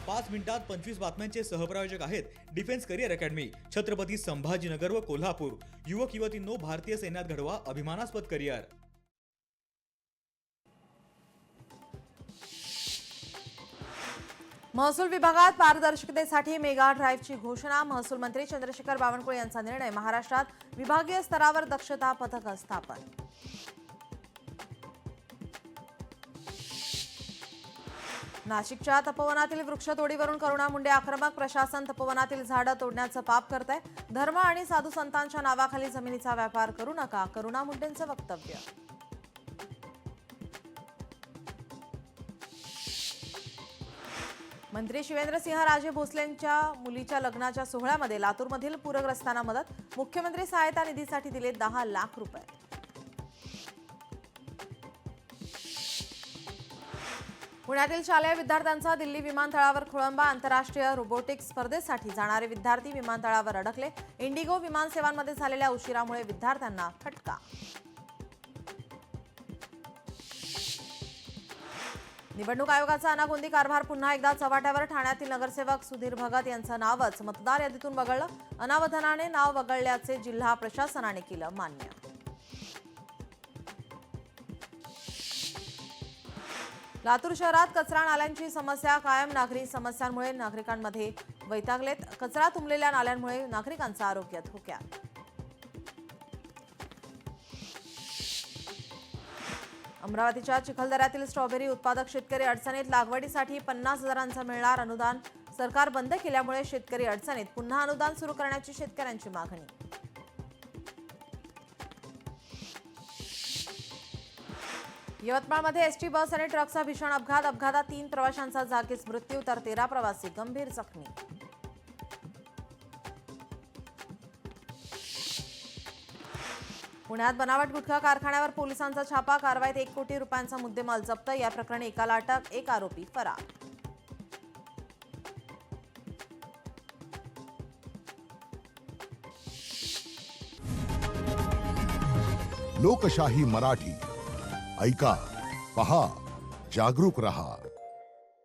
5 मिनिटात 25 बातम्यांचे सहप्रायोजक आहेत defence career academy, Chhatrapati Sambhajinagar व कोल्हापूर। युवक युवतींनो, भारतीय सैन्यात घडवा अभिमानास्पद करिअर। महसूल विभागात पारदर्शकतेसाठी मेगा ड्राईव्हची घोषणा। महसूल मंत्री चंद्रशेखर बावनकुळे यांचा निर्णय। महाराष्ट्रात विभागीय स्तरावर दक्षता पथक स्थापन। नाशिकच्या तपोवनातील वृक्षतोडीवरून करुणा मुंडे आक्रमक। प्रशासन तपोवनातील झाडं तोडण्याचं पाप करतंय। धर्म आणि साधू संतांच्या नावाखाली जमिनीचा व्यापार करू नका, करुणा मुंडेंचं वक्तव्य। मंत्री शिवेंद्रसिंहराजे भोसलेंच्या मुलीच्या लग्नाच्या सोहळ्यामध्ये लातूरमधील पूरग्रस्तांना मदत। मुख्यमंत्री सहायता निधीसाठी दिले 10 लाख रुपये। पुण्यातील शालेय विद्यार्थ्यांचा दिल्ली विमानतळावर खोळंबा। आंतरराष्ट्रीय रोबोटिक्स स्पर्धेसाठी जाणारे विद्यार्थी विमानतळावर अडकले। इंडिगो विमानसेवांमध्ये झालेल्या उशिरामुळे विद्यार्थ्यांना फटका। निवडणूक आयोगाचा अनागोंदी कारभार पुन्हा एकदा चव्हाट्यावर। ठाण्यातील नगरसेवक सुधीर भगत यांचं नावच मतदार यादीतून वगळलं। अनावधानाने नाव वगळल्याचे जिल्हा प्रशासनाने केलं मान्य। लातूर शहरात कचरा नाल्यांची समस्या कायम। नागरी समस्यांमुळे नागरिकांमध्ये वैतागलेत। कचरा तुंबलेल्या नाल्यांमुळे नागरिकांचं आरोग्य धोक्यात। अमरावतीच्या चिखलदऱ्यातील स्ट्रॉबेरी उत्पादक शेतकरी अडचणीत। लागवडीसाठी 50,000चं मिळणार अनुदान सरकार बंद केल्यामुळे शेतकरी अडचणीत। पुन्हा अनुदान सुरू करण्याची शेतकऱ्यांची मागणी। यवतमाळमध्ये एसटी बस आणि ट्रकचा भीषण अपघात। अपघातात 3 प्रवाशांचा जागीच मृत्यू तर 13 प्रवासी गंभीर जखमी। पुण्यात बनावट गुटखा कारखान्यावर पोलिसांचा छापा। कारवाईत 1 कोटी रुपयांचा मुद्देमाल जप्त। या प्रकरणी एकाला अटक, 1 आरोपी फरार। लोकशाही मराठी ऐका, पहा, जागरूक रहा।